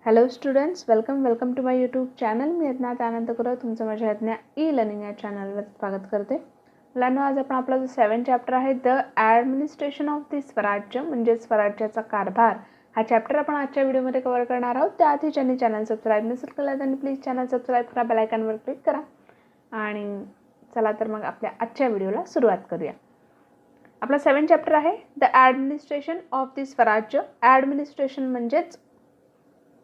Hello students, welcome to my YouTube channel. मी यज्ञा त्यानंतर करत तुमचं माझ्या यज्ञा ई लर्निंग या चॅनलवर स्वागत करते. मुलांनो, आज आपण आपला जो 7 चॅप्टर आहे द ॲडमिनिस्ट्रेशन ऑफ द स्वराज्य म्हणजे स्वराज्याचा कारभार हा चॅप्टर आपण आजच्या व्हिडिओमध्ये कव्हर करणार आहोत. त्याआधी ज्यांनी चॅनल सबस्क्राईब नसेल केलं त्यांनी प्लीज चॅनल सबस्क्राईब करा, बेल आयकॉनवर क्लिक करा. आणि चला तर मग आपल्या आजच्या व्हिडिओला सुरुवात करूया. आपला 7 चॅप्टर आहे द ॲडमिनिस्ट्रेशन ऑफ द स्वराज्य. ॲडमिनिस्ट्रेशन म्हणजेच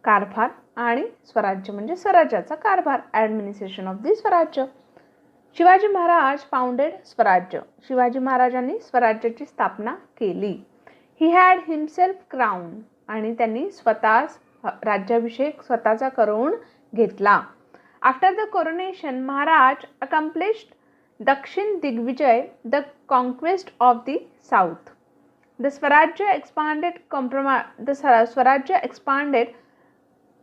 कारभार आणि स्वराज्य म्हणजे स्वराज्याचा कारभार. ॲडमिनिस्ट्रेशन ऑफ द स्वराज्य. शिवाजी महाराज फाउंडेड स्वराज्य. शिवाजी महाराजांनी स्वराज्याची स्थापना केली. ही हॅड हिमसेल्फ क्राउन आणि त्यांनी स्वतः राज्याभिषेक स्वतःचा करून घेतला. After the coronation Maharaj accomplished दक्षिण दिग्विजय the conquest of the south. The Swarajya expanded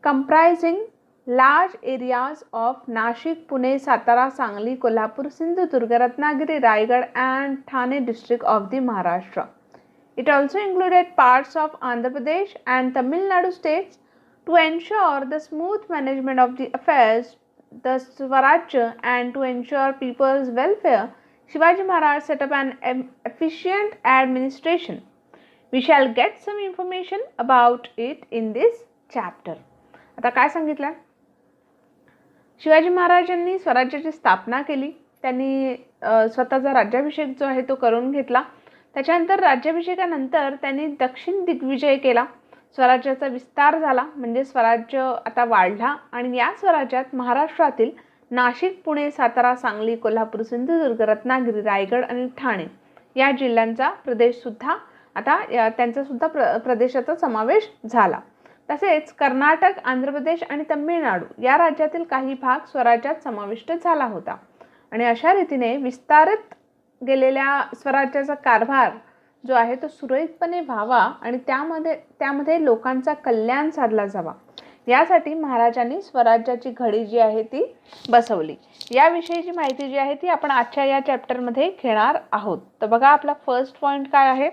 comprising large areas of Nashik, Pune, Satara, Sangli, Kolhapur, Sindhudurg, Ratnagiri, Raigad and Thane district of the Maharashtra. It also included parts of Andhra Pradesh and Tamil Nadu states. To ensure the smooth management of the affairs, the Swarajya, and to ensure people's welfare, Shivaji Maharaj set up an efficient administration. We shall get some information about it in this chapter. आता काय सांगितलं? शिवाजी महाराजांनी स्वराज्याची स्थापना केली. त्यांनी स्वतःचा राज्याभिषेक जो आहे तो करून घेतला. त्याच्यानंतर राज्याभिषेकानंतर त्यांनी दक्षिण दिग्विजय केला. स्वराज्याचा विस्तार झाला म्हणजे स्वराज्य आता वाढला आणि या स्वराज्यात महाराष्ट्रातील नाशिक, पुणे, सातारा, सांगली, कोल्हापूर, सिंधुदुर्ग, रत्नागिरी, रायगड आणि ठाणे या जिल्ह्यांचा प्रदेशसुद्धा आता त्यांचा सुद्धा प्रदेशाचा समावेश झाला. तसेच कर्नाटक, आंध्र प्रदेश आणि तमिळनाडू या राज्यातील काही भाग स्वराज्यात समाविष्ट झाला होता. आणि अशा रीतीने विस्तारित गेलेल्या स्वराज्याचा कारभार जो आहे तो सुरळीतपणे व्हावा आणि त्यामध्ये लोकांचा कल्याण साधला जावा यासाठी महाराजांनी स्वराज्याची घडी जी आहे ती बसवली. याविषयीची माहिती जी आहे ती आपण आजच्या या चॅप्टरमध्ये घेणार आहोत. तर बघा, आपला फर्स्ट पॉईंट काय आहे?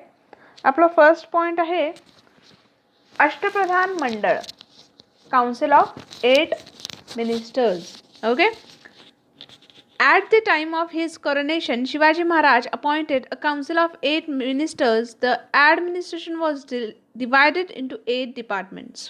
आपला फर्स्ट पॉईंट आहे अष्टप्रधान मंडळ, council of 8 ministers. Okay. At the time of his coronation, Shivaji Maharaj appointed a council of 8 ministers. The administration was divided into 8 departments.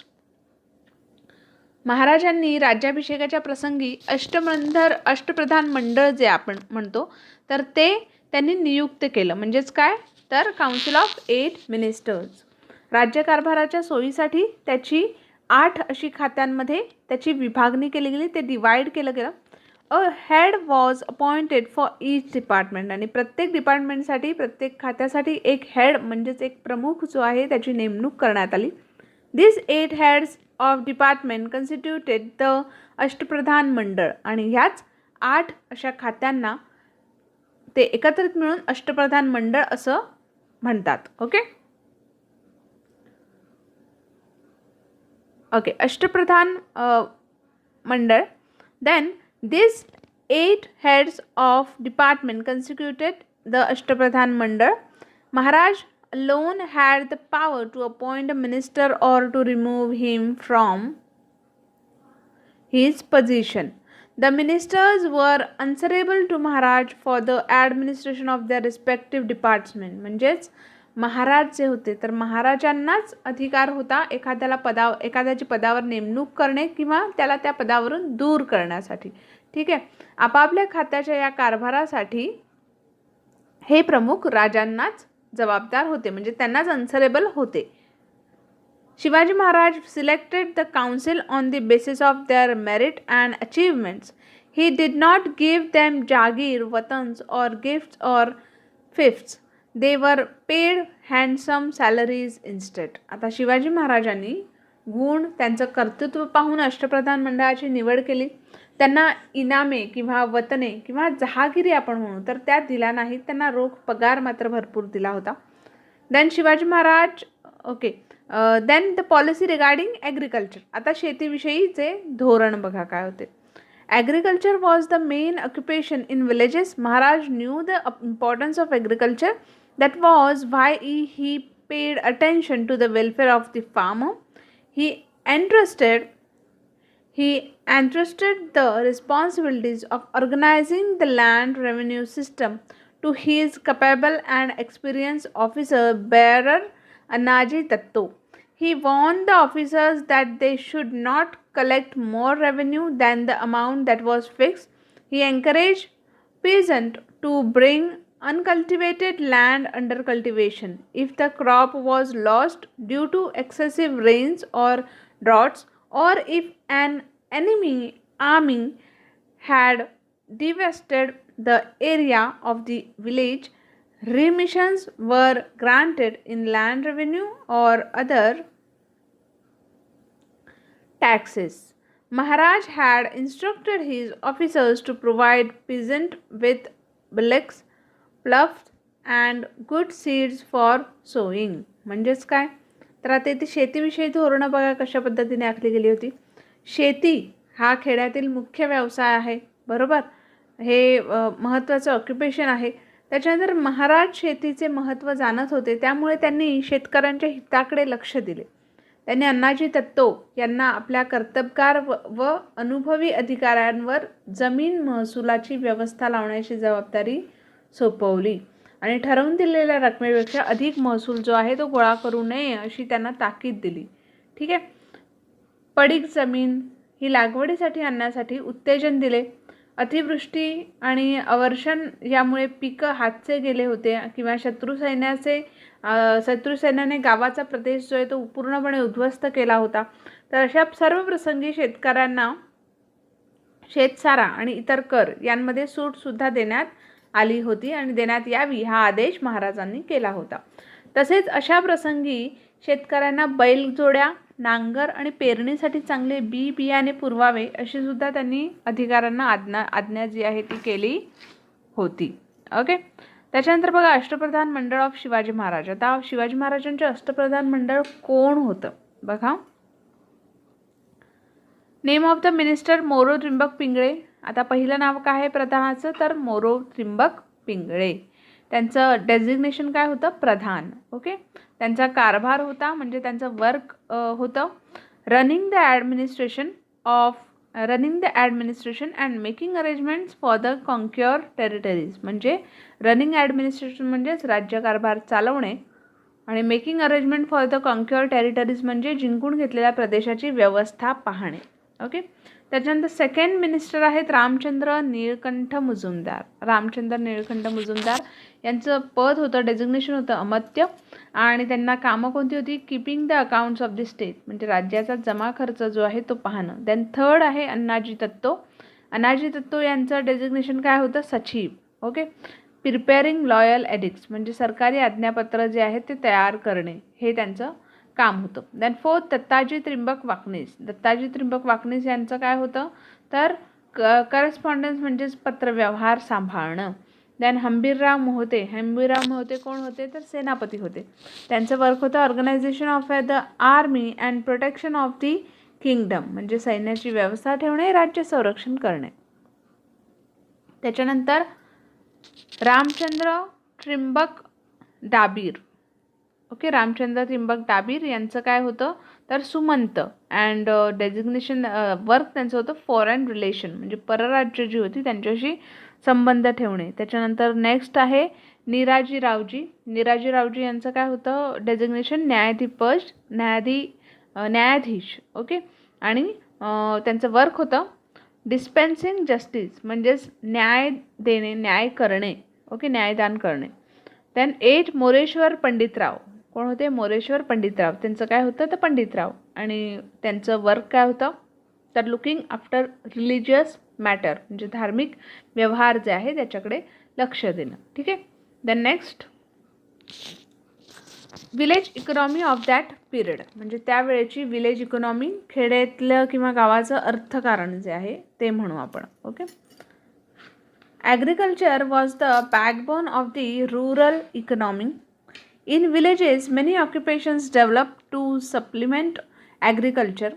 महाराजांनी राज्याभिषेकाच्या प्रसंगी अष्टप्रधान मंडळ जे आपण म्हणतो तर ते त्यांनी नियुक्त केलं. म्हणजेच काय तर काउन्सिल ऑफ 8 मिनिस्टर्स. राज्यकारभाराच्या सोयीसाठी त्याची 8 अशी खात्यांमध्ये त्याची विभागणी केली गेली. ते डिवाइड केलं गेलं. A head was appointed for each department आणि प्रत्येक डिपार्टमेंटसाठी प्रत्येक खात्यासाठी एक हेड म्हणजेच एक प्रमुख जो आहे त्याची नेमणूक करण्यात आली. दिस 8 हेड्स ऑफ डिपार्टमेंट कन्स्टिट्यूटेड द अष्टप्रधान मंडळ आणि ह्याच 8 अशा खात्यांना ते एकत्रित मिळून अष्टप्रधान मंडळ असं म्हणतात. ओके, अष्टप्रधान मंडळ. Then these 8 heads of department constituted the Ashtapradhan Mandal. Maharaj alone had the power to appoint a minister or to remove him from his position. The ministers were answerable to Maharaj for the administration of their respective department. म्हणजेच महाराज जे होते तर महाराजांनाच अधिकार होता एखाद्याची पदावर नेमणूक करणे किंवा त्याला त्या पदावरून दूर करण्यासाठी. ठीक आहे. आपापल्या खात्याच्या या कारभारासाठी हे प्रमुख राजांनाच जबाबदार होते म्हणजे त्यांनाच अन्सरेबल होते. Shivaji Maharaj selected the council on the basis of their merit and achievements. He did not give them jagir, वतन्स और गिफ्ट्स और फिफ्ट्स. दे वर पेड हँडसम सॅलरीज इन्स्टेड. आता शिवाजी महाराजांनी गुण त्यांचं कर्तृत्व पाहून अष्टप्रधान मंडळाची निवड केली. त्यांना इनामे किंवा वतने किंवा जहागिरी आपण म्हणू तर त्या दिल्या नाहीत. त्यांना रोख पगार मात्र भरपूर दिला होता. Then Shivaji Maharaj then the policy regarding agriculture. आता शेतीविषयीचे धोरण बघा काय होते. Agriculture was the main occupation in villages. Maharaj knew the importance of agriculture. That was why he paid attention to the welfare of the farmer. He entrusted He entrusted the responsibilities of organizing the land revenue system to his capable and experienced officer bearer Annaji Tattu. He warned the officers that they should not collect more revenue than the amount that was fixed. He encouraged peasants to bring uncultivated land under cultivation. If the crop was lost due to excessive rains or droughts, or if an enemy army had devastated the area of the village, remissions were granted in land revenue or other taxes. Maharaj had instructed his officers to provide peasants with bullocks, ploughs and good seeds for sowing. म्हणजेच काय? तर आता इथे शेतीविषयी धोरणं बघा कशा पद्धतीने आखली गेली होती. शेती हा खेड्यातील मुख्य व्यवसाय आहे, बरोबर. हे महत्त्वाचं ऑक्युपेशन आहे. त्याच्यानंतर महाराज शेतीचे महत्त्व जाणत होते, त्यामुळे त्यांनी शेतकऱ्यांच्या हिताकडे लक्ष दिले. त्यांनी अण्णाजी दत्तो यांना आपल्या कर्तबगार व अनुभवी अधिकाऱ्यांवर जमीन महसुलाची व्यवस्था लावण्याची जबाबदारी सोपवली आणि ठरवून दिलेल्या रकमेपेक्षा अधिक महसूल जो आहे तो गोळा करू नये अशी त्यांना ताकीद दिली. ठीक आहे. पडीक जमीन ही लागवडीसाठी आणण्यासाठी उत्तेजन दिले. अतिवृष्टी आणि अवर्षण यामुळे पिकं हातचे गेले होते किंवा शत्रू सैन्याने गावाचा प्रदेश जो आहे तो पूर्णपणे उद्ध्वस्त केला होता. तर अशा सर्व प्रसंगी शेतकऱ्यांना शेतसारा आणि इतर कर यांमध्ये सूटसुद्धा देण्यात आली होती आणि देण्यात यावी हा आदेश महाराजांनी केला होता. तसेच अशा प्रसंगी शेतकऱ्यांना बैलजोड्या, नांगर आणि पेरणीसाठी चांगले बियाणे पुरवावे अशी सुद्धा त्यांनी अधिकाऱ्यांना आज्ञा जी आहे ती केली होती. ओके. त्याच्यानंतर बघा अष्टप्रधान मंडळ ऑफ शिवाजी महाराज. आता शिवाजी महाराजांचे अष्टप्रधान मंडळ कोण होतं बघा. नेम ऑफ द मिनिस्टर मोरो त्रिंबक पिंगळे. आता पहिलं नाव काय आहे प्रधानाचं, तर मोरो त्रिंबक पिंगळे. त्यांचं डेझिग्नेशन काय होतं, प्रधान. ओके. त्यांचा कारभार होता म्हणजे त्यांचं वर्क होतं running the administration and making arrangements for the conquer territories. म्हणजे रनिंग ॲडमिनिस्ट्रेशन म्हणजेच राज्यकारभार चालवणे आणि making arrangement for the conquer territories म्हणजे जिंकून घेतलेल्या प्रदेशाची व्यवस्था पाहणे. ओके. त्याच्यानंतर सेकंड मिनिस्टर आहेत रामचंद्र नीळकंठ मुजुमदार. रामचंद्र नीळकंठ मुजुमदार यांचं पद होतं, डेझिग्नेशन होतं अमात्य आणि त्यांना कामं कोणती होती, keeping the accounts of the state म्हणजे राज्याचा जमा खर्च जो आहे तो पाहणं. देन थर्ड आहे अण्णाजी दत्तो. अण्णाजी दत्तो यांचं डेझिग्नेशन काय होतं, सचिव. ओके. प्रिपेअरिंग लॉयल एडिक्ट्स म्हणजे सरकारी आज्ञापत्र जे आहे ते तयार करणे हे त्यांचं काम होतं. Then fourth Dattaji Trimbak Waknis. दत्ताजी त्रिंबक वाकनीस यांचं काय होतं, तर करस्पॉन्डन्स म्हणजेच पत्रव्यवहार सांभाळणं. देन हंबीरराव मोहिते. हंबीरराव मोहिते कोण होते, तर सेनापती होते. त्यांचं वर्क होतं organisation of the army and protection of the kingdom म्हणजे सैन्याची व्यवस्था ठेवणे, राज्य संरक्षण करणे. त्याच्यानंतर रामचंद्र त्रिंबक डाबीर. ओके. रामचंद्र त्रिंबक डाबीर यांचं काय होतं, तर सुमंत अँड डेझिग्नेशन वर्क त्यांचं होतं फॉरेन रिलेशन म्हणजे परराज्य जी होती त्यांच्याशी संबंध ठेवणे. त्याच्यानंतर नेक्स्ट आहे निराजीरावजी. निराजीरावजी यांचं काय होतं, डेझिग्नेशन न्यायाधीश. ओके. आणि त्यांचं वर्क होतं डिस्पेन्सिंग जस्टिस म्हणजेच न्याय देणे, न्याय करणे. ओके. न्यायदान करणे. देन 8 मोरेश्वर पंडितराव. कोण होते, मोरेश्वर पंडितराव. त्यांचं काय होतं, तर पंडितराव आणि त्यांचं वर्क काय होतं, तर लुकिंग आफ्टर रिलिजियस मॅटर म्हणजे धार्मिक व्यवहार जे आहे त्याच्याकडे लक्ष देणं. ठीक आहे. Then next village economy of that period म्हणजे त्यावेळेची विलेज इकॉनॉमी, खेड्यातलं किंवा गावाचं अर्थकारण जे आहे ते म्हणू आपण. Okay. Agriculture was the backbone of the rural economy. In villages, many occupations developed to supplement agriculture.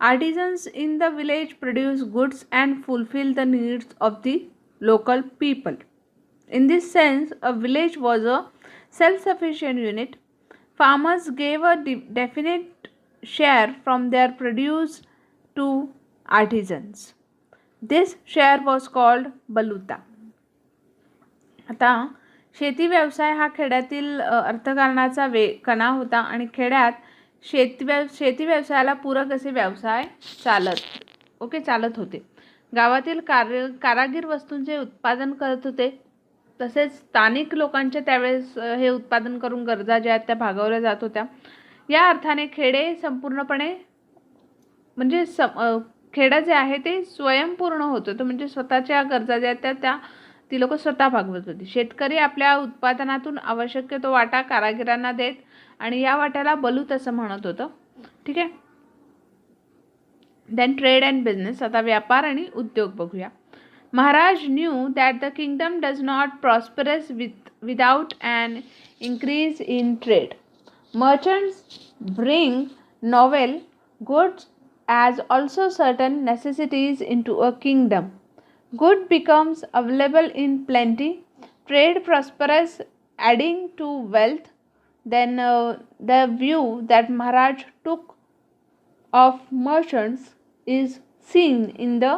Artisans in the village produce goods and fulfill the needs of the local people. In this sense, a village was a self-sufficient unit. Farmers gave a definite share from their produce to artisans. This share was called baluta. आता शेती व्यवसाय हा खेड्यातील अर्थकारणाचा कणा होता आणि खेड्यात शेती व्यवसायाला पूरक असे व्यवसाय चालत होते. गावातील कारागीर वस्तूंचे उत्पादन करत होते. तसेच स्थानिक लोकांच्या त्यावेळेस हे उत्पादन करून गरजा ज्या आहेत त्या भागवल्या जात होत्या. या अर्थाने खेडे संपूर्णपणे म्हणजे खेडं जे आहे ते स्वयंपूर्ण होत होतं. म्हणजे स्वतःच्या गरजा ज्या आहेत ती लोक स्वतः भागवत होती. शेतकरी आपल्या उत्पादनातून आवश्यक तो वाटा कारागिरांना देत आणि या वाट्याला बलूत असं म्हणत होतं. ठीक आहे. Then trade and business. आता व्यापार आणि उद्योग बघूया. Maharaj knew that the kingdom does not prosperous without an increase in trade. Merchants bring novel goods as also certain necessities into a kingdom. Good becomes available in plenty. Trade prospers, adding to wealth. Then the view that Maharaj took of merchants is seen in the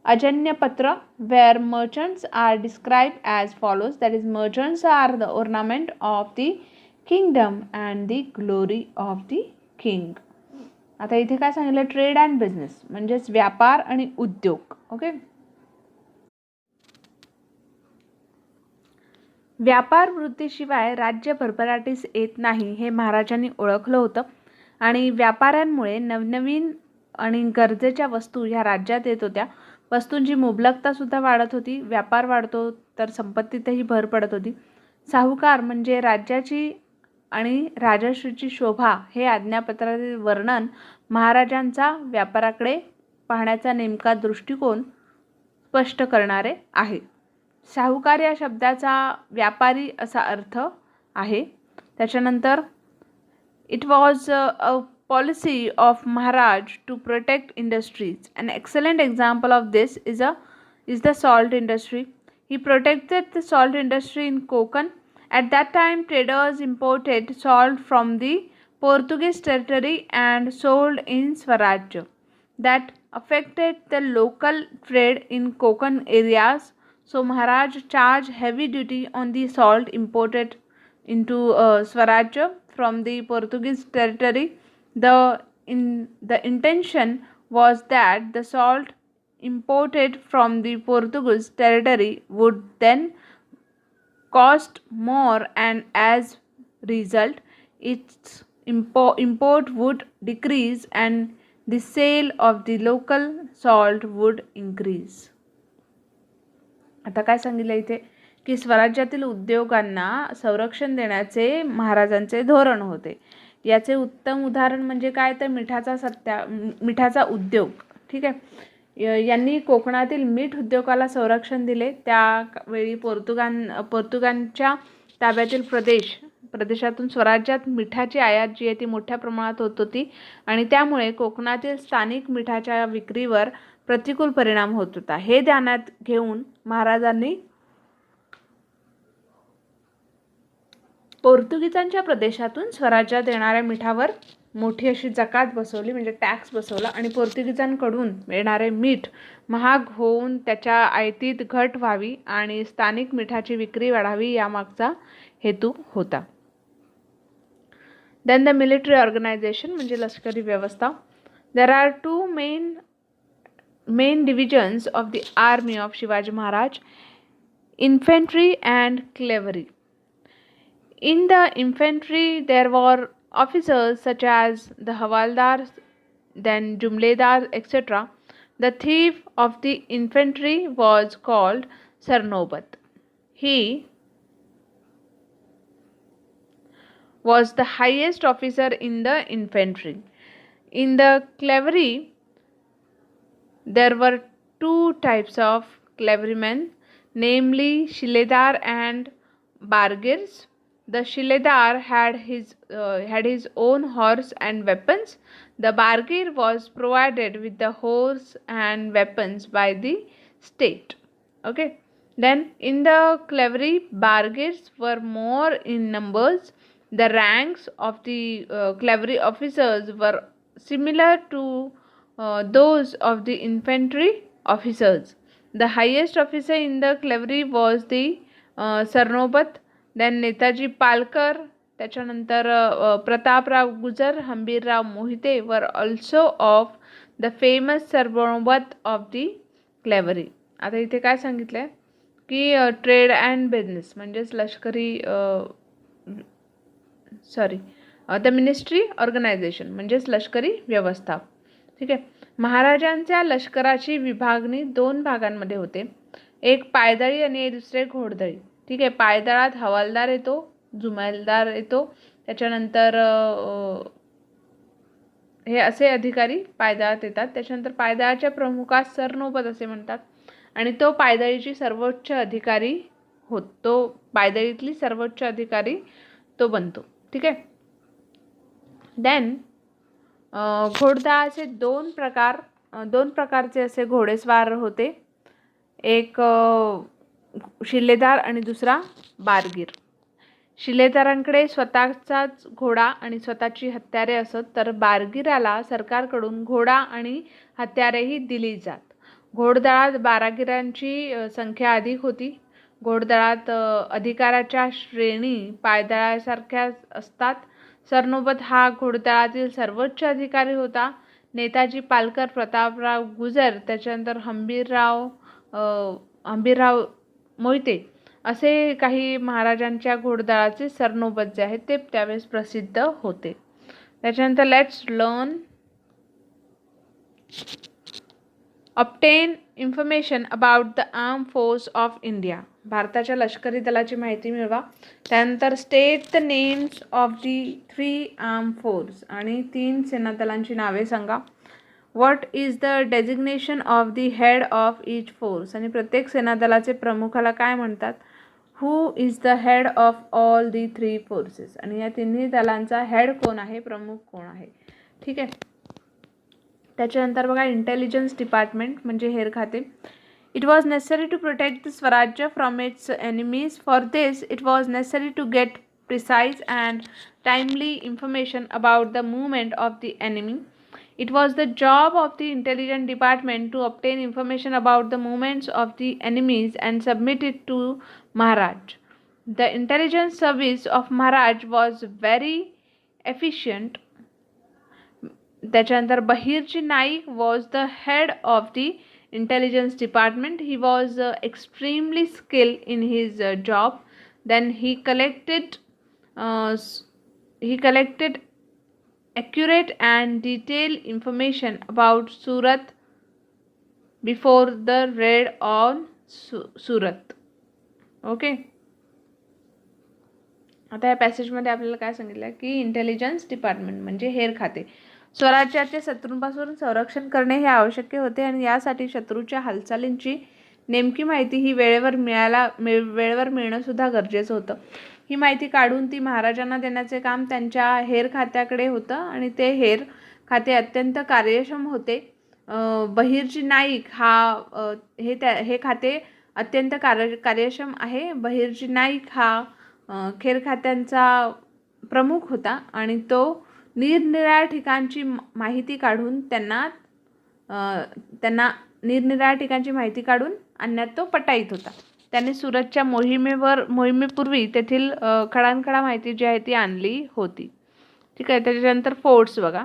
Ajanyapatra, where merchants are described as follows. That is, merchants are the ornament of the kingdom and the glory of the king. आता इथे काय सांगितलं? Trade and business म्हणजेच व्यापार आणि उद्योग. Okay. व्यापार वृत्तीशिवाय राज्य भरभराटीस येत नाही हे महाराजांनी ओळखलं होतं आणि व्यापाऱ्यांमुळे नवनवीन आणि गरजेच्या वस्तू ह्या राज्यात येत होत्या. वस्तूंची मुबलकता सुद्धा वाढत होती. व्यापार वाढतो तर संपत्तीतही भर पडत होती. साहुकार म्हणजे राज्याची आणि राजश्रीची शोभा हे आज्ञापत्रातील वर्णन महाराजांचा व्यापाराकडे पाहण्याचा नेमका दृष्टिकोन स्पष्ट करणारे आहे. साहुकार या शब्दाचा व्यापारी असा अर्थ आहे. त्याच्यानंतर it was a policy of Maharaj to protect industries. An excellent example of this is the salt industry. He protected the salt industry in Konkan. At that time, traders imported salt from the Portuguese territory and sold in Swaraj. That affected the local trade in Konkan areas. So Maharaj charged heavy duty on the salt imported into Swaraj from the Portuguese territory. The intention was that the salt imported from the Portuguese territory would then cost more, and as result its import would decrease and the sale of the local salt would increase. आता काय सांगितलं इथे की स्वराज्यातील उद्योगांना संरक्षण देण्याचे महाराजांचे धोरण होते. याचे उत्तम उदाहरण म्हणजे काय तर मिठाचा उद्योग. ठीक आहे. यांनी कोकणातील मीठ उद्योगाला संरक्षण दिले. त्यावेळी पोर्तुगालच्या ताब्यातील प्रदेशातून स्वराज्यात मिठाची आयात जी आहे ती मोठ्या प्रमाणात होत होती आणि त्यामुळे कोकणातील स्थानिक मिठाच्या विक्रीवर प्रतिकूल परिणाम होत होता. हे ध्यानात घेऊन महाराजांनी पोर्तुगीजांच्या प्रदेशातून स्वराज्यात येणाऱ्या मिठावर मोठी अशी जकात बसवली, म्हणजे टॅक्स बसवला आणि पोर्तुगीजांकडून मिळणारे मीठ महाग होऊन त्याच्या आयातीत घट व्हावी आणि स्थानिक मिठाची विक्री वाढावी यामागचा हेतू होता. देन द मिलिटरी ऑर्गनायझेशन म्हणजे लष्करी व्यवस्था. There are two main divisions of the army of Shivaji Maharaj, infantry and cavalry. In the infantry there were officers such as the Havaldar, then Jumledar, etc. The chief of the infantry was called Sarnobat. He was the highest officer in the infantry. In the cavalry there were two types of cavalrymen, namely Shiledar and Bargirs. The Shiledar had his own horse and weapons. The Bargir was provided with the horse and weapons by the state. Okay. Then in the cavalry, Bargirs were more in numbers. The ranks of the cavalry officers were similar to those of the infantry officers. The highest officer in the cavalry was the Sarnobat, then Netaji Palkar, त्याच्यानंतर Prataprao Gujar, Hambirrao Mohite were also of the famous Sarnobat of the cavalry. आता इथे काय सांगितलं आहे की trade and business म्हणजेच लष्करी the ministry organisation म्हणजेच लष्करी व्यवस्था. ठीक आहे. महाराजांच्या लष्कराची विभागणी 2 भागांमध्ये होते. एक पायदळी आणि दुसरे घोडदळी. ठीक आहे. पायदळात हवालदार येतो, जुमैलदार येतो, त्याच्यानंतर हे असे अधिकारी पायदळात येतात. त्याच्यानंतर पायदळाच्या प्रमुखास सरनोबत असे म्हणतात आणि तो पायदळीची सर्वोच्च अधिकारी तो पायदळीतली सर्वोच्च अधिकारी तो बनतो. ठीक आहे. देन घोडदळाचे 2 प्रकारचे असे घोडेस्वार होते. एक शिलेदार आणि दुसरा बारगीर. शिलेदारांकडे स्वतःचाच घोडा आणि स्वतःची हत्यारे असत, तर बारगीराला सरकारकडून घोडा आणि हत्यारेही दिली जात. घोडदळात बारागिरांची संख्या अधिक होती. घोडदळात अधिकाराच्या श्रेणी पायदळासारख्या असतात. सरनोबत हा घोडदळातील सर्वोच्च अधिकारी होता. नेताजी पालकर, प्रतापराव गुजर, त्याच्यानंतर हंबीरराव मोहिते असे काही महाराजांच्या घोडदळाचे सरनोबत जे आहेत ते त्यावेळेस प्रसिद्ध होते. त्याच्यानंतर let's learn obtain information about the arm force of India. भारताच्या लष्करी दलाची माहिती मिळवा. त्यानंतर state the names of the 3 arm force आणि 3 सेनादलांची नावे सांगा. What is the designation of the head of each force आणि प्रत्येक सेनादलाचे प्रमुखाला काय म्हणतात. Who is the head of all the 3 forces आणि या तिन्ही दलांचा हेड कोण आहे, प्रमुख कोण आहे. ठीक आहे. त्याच्यानंतर बघा इंटेलिजन्स डिपार्टमेंट म्हणजे हेर खाते. It was necessary to protect the Swarajya from its enemies. For this, it was necessary to get precise and timely information about the movement of the enemy. It was the job of the intelligence department to obtain information about the movements of the enemies and submit it to Maharaj. The intelligence service of Maharaj was very efficient. त्याच्यानंतर Bahirji Naik was the head of the intelligence department. He was extremely skilled in his job. Then he collected accurate and detailed information about Surat before the raid on Surat. Okay. आता या पॅसेजमध्ये आपल्याला काय सांगितलं की intelligence department म्हणजे हेर खाते स्वराज्याचे शत्रूंपासून संरक्षण करणे हे आवश्यक होते आणि यासाठी शत्रूच्या हालचालींची नेमकी माहिती ही वेळेवर मिळणं सुद्धा गरजेचं होतं. ही माहिती काढून ती महाराजांना देण्याचे काम त्यांच्या हेर खात्याकडे होतं आणि ते हेर खाते अत्यंत कार्यक्षम होते. बहिर्जी नाईक हे खाते अत्यंत कार्यक्षम आहे. बहिर्जी नाईक हा खेर खात्यांचा प्रमुख होता आणि तो निरनिराळ्या ठिकाणची माहिती काढून त्यांना निरनिराळ्या ठिकाणची माहिती काढून आणण्यात तो पटाईत होता. त्याने सुरतच्या मोहिमेपूर्वी तेथील खडानखडा माहिती जी आहे ती आणली होती. ठीक आहे. त्याच्यानंतर फोर्ट्स बघा.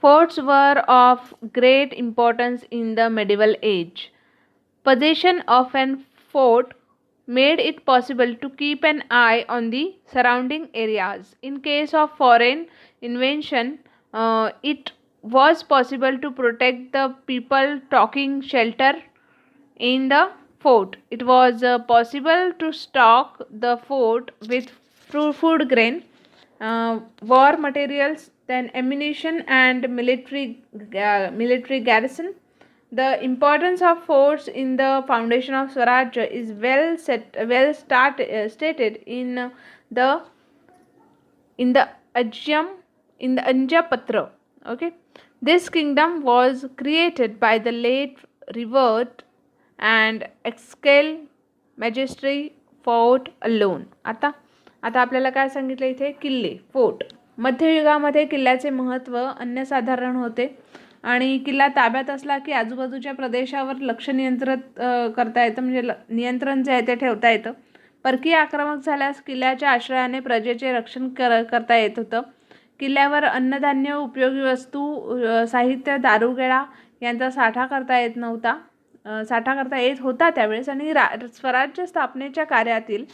फोर्ट्स वर of great importance in the medieval age. Possession of an fort made it possible to keep an eye on the surrounding areas. In case of foreign invasion, it was possible to protect the people taking shelter in the fort. It was possible to stock the fort with food grain, war materials, then ammunition and military garrison. The importance of forts in the foundation of Swarajya is stated in the Anjapatra. Okay, this kingdom was created by the late revered and exiled magistrate fort alone. आता आता आपल्याला काय सांगितलं इथे, किल्ले, fort. मध्ययुगामध्ये किल्ल्याचे महत्त्व अनन्यसाधारण होते आणि किल्ला ताब्यात असला की आजूबाजूच्या प्रदेशावर लक्ष नियंत्रित करता येतं, म्हणजे नियंत्रण जे आहे ते ठेवता येतं. परकीय आक्रमक झाल्यास किल्ल्याच्या आश्रयाने प्रजेचे रक्षण करता येत होतं. किल्ल्यावर अन्नधान्य, उपयोगी वस्तू, साहित्य, दारुगोळा यांचा साठा करता येत होता त्यावेळेस. आणि स्वराज्य स्थापनेच्या कार्यातील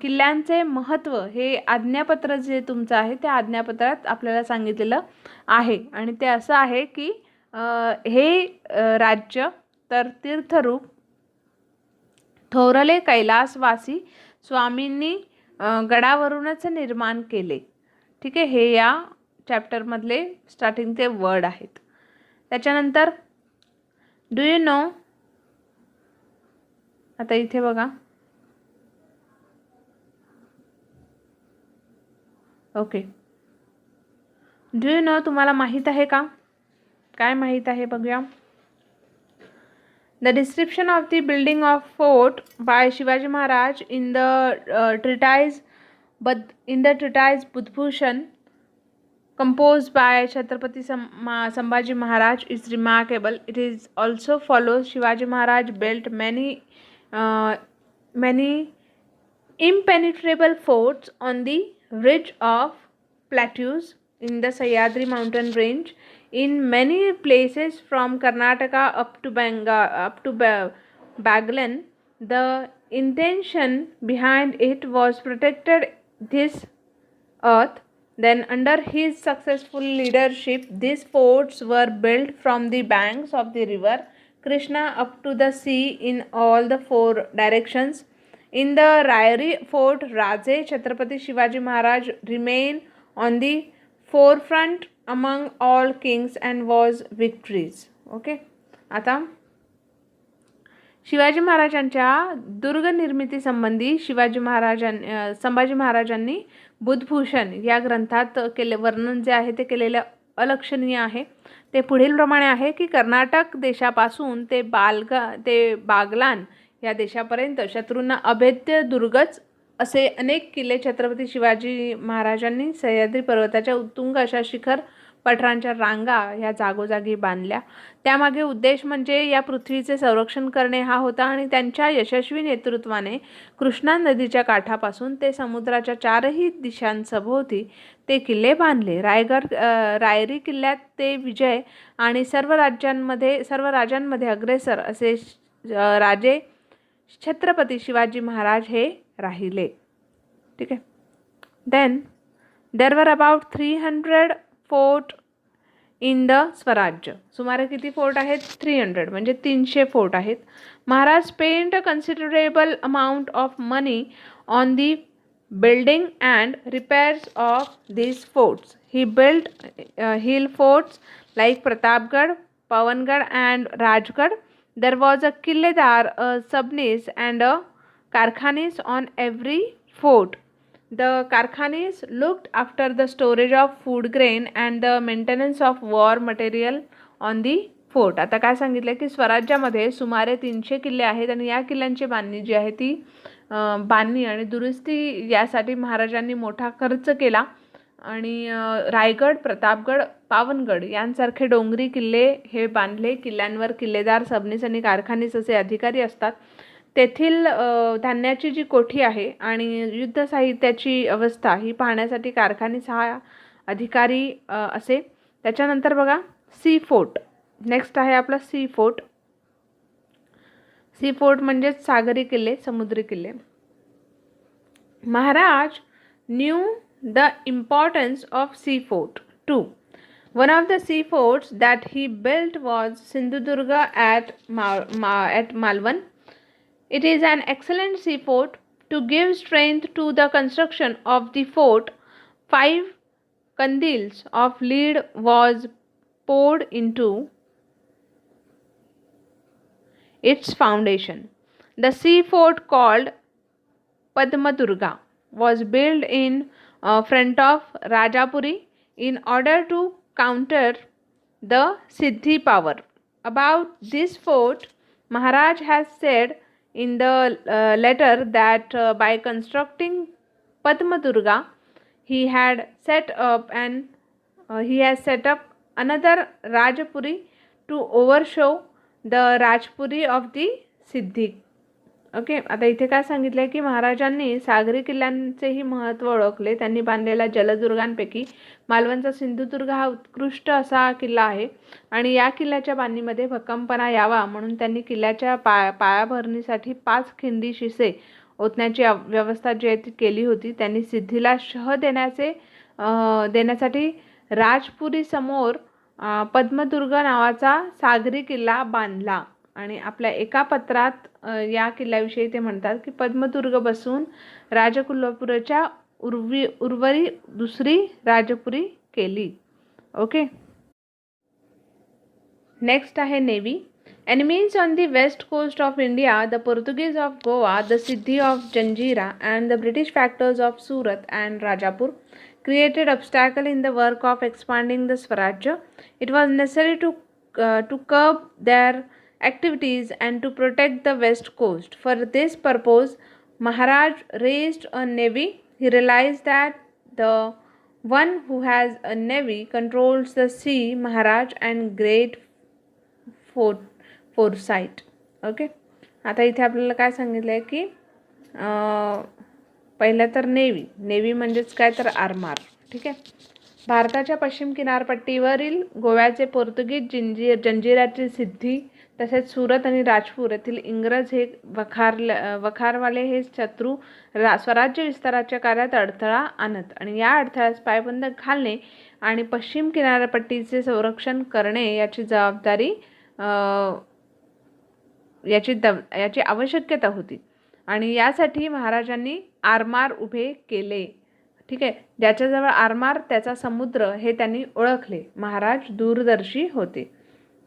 किल्ल्यांचे महत्त्व हे आज्ञापत्र जे तुमचं आहे त्या आज्ञापत्रात आपल्याला सांगितलेलं आहे. आणि ते असं आहे की हे राज्य तर तीर्थरूप थोरले कैलासवासी स्वामींनी गडावरूनच निर्माण केले. ठीक आहे, हे या चॅप्टरमधले स्टार्टिंगचे वर्ड आहेत. त्याच्यानंतर डू यू नो, आता इथे बघा, ओके, डू यू नो, तुम्हाला माहीत आहे का, काय माहीत आहे बघूया. The description of the building of fort by Shivaji Maharaj in the treatise Budbhushan composed by Chhatrapati Sambhaji Maharaj is remarkable. It is also follows Shivaji Maharaj built many impenetrable forts on the ridge of plateaus in the Sahyadri mountain range. In many places from Karnataka up to Baglan, the intention behind it was protected this earth. Then under his successful leadership, these forts were built from the banks of the river Krishna up to the sea in all the four directions. In the Rairi fort, Raje Chhatrapati Shivaji Maharaj remained on the forefront among all kings and was victories. Okay, आता शिवाजी महाराजांच्या दुर्ग निर्मिती संबंधी संभाजी महाराजांनी बुधभूषण या ग्रंथात वर्णन जे आहे ते केलेले अलक्षणीय आहे. ते पुढील प्रमाणे आहे की कर्नाटक देशापासून ते बागलान या देशापर्यंत शत्रूंना अभेद्य दुर्गच असे अनेक किल्ले छत्रपती शिवाजी महाराजांनी सह्याद्री पर्वताच्या उत्तुंग अशा शिखर पठारांच्या रांगा ह्या जागोजागी बांधल्या. त्यामागे उद्देश म्हणजे या पृथ्वीचे संरक्षण करणे हा होता आणि त्यांच्या यशस्वी नेतृत्वाने कृष्णा नदीच्या काठापासून ते समुद्राच्या चारही दिशांसभोवती ते किल्ले बांधले. रायरी किल्ल्यात ते विजय आणि सर्व राजांमध्ये अग्रेसर असे राजे छत्रपती शिवाजी महाराज हे राहिले. ठीक आहे. Then there were about 300 fort in the स्वराज्य. सुमारे किती फोर्ट आहेत? 300, म्हणजे 300 फोर्ट आहेत. Maharaj spent a considerable amount of money on the building and repairs of these forts. He built hill forts like Pratapgarh, Pavangarh and Rajgarh. There was a Killedar, a subnis and a Karkhanis on every fort. The Karkhanis looked after the storage of food grain and the maintenance of war material on the fort. आता काय सांगितलं की स्वराज्यामध्ये सुमारे 300 किल्ले आहेत आणि या किल्ल्यांची बांधणी जी आहे ती बांधणी आणि दुरुस्ती यासाठी महाराजांनी मोठा खर्च केला आणि रायगड, प्रतापगड, पावनगड यांसारखे डोंगरी किल्ले हे बांधले. किल्ल्यांवर किल्लेदार, सबनीस आणि कारखानीस असे अधिकारी असतात. तेथील धान्याची जी कोठी आहे आणि युद्ध साहित्याची अवस्था ही पाहण्यासाठी कारखानीस हा अधिकारी असे. त्याच्यानंतर बघा सी फोर्ट. नेक्स्ट आहे आपला सी फोर्ट. सी फोर्ट म्हणजे सागरी किल्ले, समुद्री किल्ले. Maharaj knew the importance of sea fort too. One of the sea forts that he built was Sindhudurga at Malvan. It is an excellent sea fort. To give strength to the construction of the fort, 5 kandils of lead was poured into its foundation. The sea fort called Padmadurga was built in front of Rajapuri in order to counter the Siddhi power. About this fort, Maharaj has said in the letter that by constructing Padmadurga, he has set up another Rajpuri to overshadow the Rajpuri of the Siddhi. Okay, आता इथे काय सांगितलं आहे की महाराजांनी सागरी किल्ल्यांचेही महत्त्व ओळखले. त्यांनी बांधलेल्या जलदुर्गांपैकी मालवणचा सिंधुदुर्ग हा उत्कृष्ट असा किल्ला आहे आणि या किल्ल्याच्या बांधणीमध्ये भक्कमपणा यावा म्हणून त्यांनी किल्ल्याच्या पायाभरणीसाठी 5 खिंडी शिसे ओतण्याची व्यवस्था जी आहे ती केली होती. त्यांनी सिद्धीला शह देण्यासाठी राजपुरी समोर पद्मदुर्ग नावाचा सागरी किल्ला बांधला आणि आपल्या एका पत्रात या किल्ल्याविषयी ते म्हणतात की पद्मदुर्ग बसून राजकोल्हापूरच्या उर्वरी दुसरी राजपुरी केली. ओके, नेक्स्ट आहे navy. Enemies on the west coast of India, the Portuguese of Goa, the Siddhi of Janjira, and the British factors of Surat and Rajapur created obstacle in the work of expanding the Swarajya. It was necessary to curb their activities and to protect the west coast. For this purpose, Maharaj raised a navy. He realized that the one who has a navy controls the sea. Maharaj and great foresight. Okay, आता इथे आपल्याला काय सांगितलं आहे की पहिलं तर navy म्हणजेच काय तर आरमार. ठीक आहे. भारताच्या पश्चिम किनारपट्टीवरील गोव्याचे पोर्तुगीज जंजिराची सिद्धी तसेच सुरत आणि राजपूर येथील इंग्रज हे वखारवाले हे शत्रू स्वराज्य विस्ताराच्या कार्यात अडथळा आणत आणि या अडथळ्यास पायबंद घालणे आणि पश्चिम किनारपट्टीचे संरक्षण करणे याची जबाबदारी याची आवश्यकता होती आणि यासाठी महाराजांनी आरमार उभे केले. ठीक आहे. ज्याच्याजवळ आरमार त्याचा समुद्र हे त्यांनी ओळखले. महाराज दूरदर्शी होते.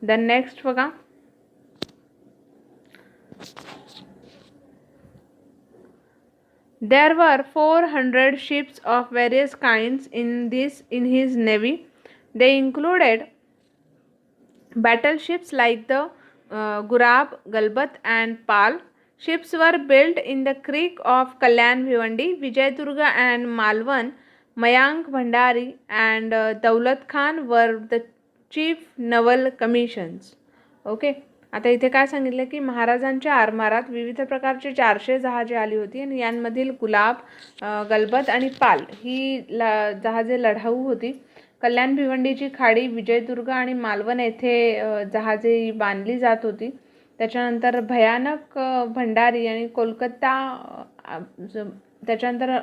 देन नेक्स्ट बघा. There were 400 ships of various kinds in his navy. They included battleships like the Gurab, Galbat and Pal. Ships were built in the creek of Kalyan Bhiwandi. Vijayadurga and Malwan, Mayank Bhandari and Daulat Khan were the chief naval commissions. Okay. आता इथे काय सांगितलं की महाराजांच्या आरमारात विविध प्रकारचे 400 जहाजे आली होती आणि यांमधील गुलाब, गलबत आणि पाल ही जहाजे लढाऊ होती. कल्याण भिवंडीची खाडी, विजयदुर्ग आणि मालवण येथे जहाजे बांधली जात होती. त्याच्यानंतर भयानक भंडारी आणि कोलकाता त्याच्यानंतर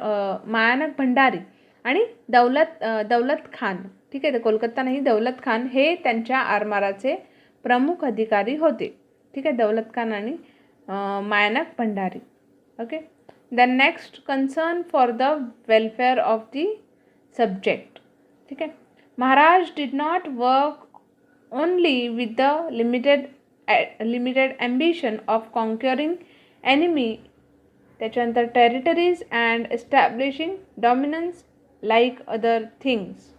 मायानक भंडारी आणि दौलत खान. ठीक आहे. तर कोलकाता नाही, दौलत खान हे त्यांच्या आरमाराचे प्रमुख अधिकारी होते. ठीक आहे. दौलत खान आणि Mayanak Bhandari. Okay. Then next, concern for the welfare of the subject. ठीक आहे. Maharaj did not work only with the limited ambition of conquering enemy त्याच्यानंतर territories and establishing dominance like other things.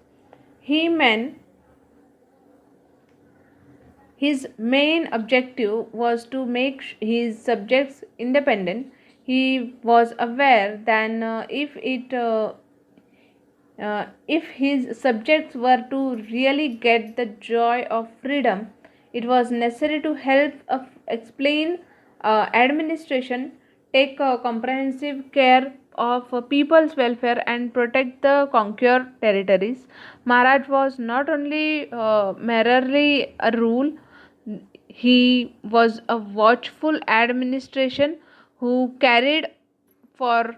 His main objective was to make his subjects independent. He was aware that if his subjects were to really get the joy of freedom, it was necessary to help explain administration, take comprehensive care of people's welfare and protect the conquered territories. Maharaj was not only merely a rule, he was a watchful administration who cared for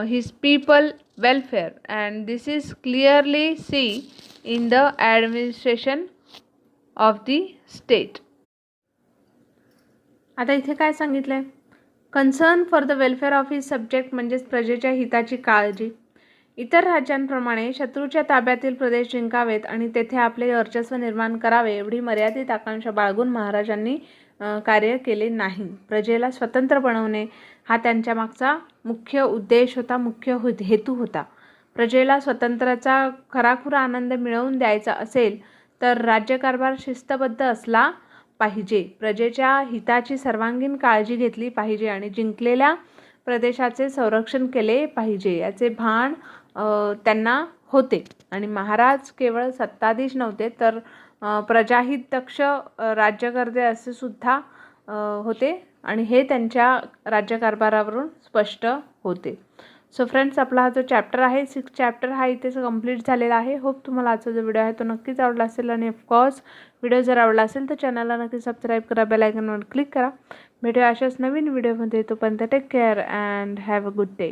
his people welfare, and this is clearly seen in the administration of the state. आता इथे काय सांगितलंय? Concern for the welfare of his subject म्हणजेच प्रजेच्या हिताची काळजी. इतर राज्यांप्रमाणे शत्रूच्या ताब्यातील प्रदेश जिंकावेत आणि तेथे आपले वर्चस्व निर्माण करावे एवढी मर्यादित आकांक्षा बाळगून महाराजांनी कार्य केले नाही. प्रजेला स्वतंत्र बनवणे हा त्यांच्या मागचा मुख्य उद्देश होता, मुख्य हेतू होता. प्रजेला स्वतंत्राचा खराखुरा आनंद मिळवून द्यायचा असेल तर राज्यकारभार शिस्तबद्ध असला पाहिजे. प्रजेच्या हिताची सर्वांगीण काळजी घेतली पाहिजे आणि जिंकलेल्या प्रदेशाचे संरक्षण केले पाहिजे याचे भान त्यांना होते. आणि महाराज केवळ सत्ताधीश नव्हते तर प्रजाहितदक्ष राज्यकर्ते असे सुद्धा होते आणि हे त्यांच्या राज्यकारभारावरून स्पष्ट होते. सो फ्रेंड्स, आपला हा जो चॅप्टर आहे 6 चॅप्टर हा इथेच कंप्लीट झालेला आहे. होप तुम्हाला आजचा जो व्हिडिओ आहे तो नक्कीच आवडला असेल आणि ऑफकोर्स व्हिडिओ जर आवडला असेल तर चॅनलला नक्की सबस्क्राईब करा, बेल आयकॉनवर क्लिक करा. भेटूया अशाच नवीन व्हिडिओमध्ये. तोपर्यंत take care and have a good day.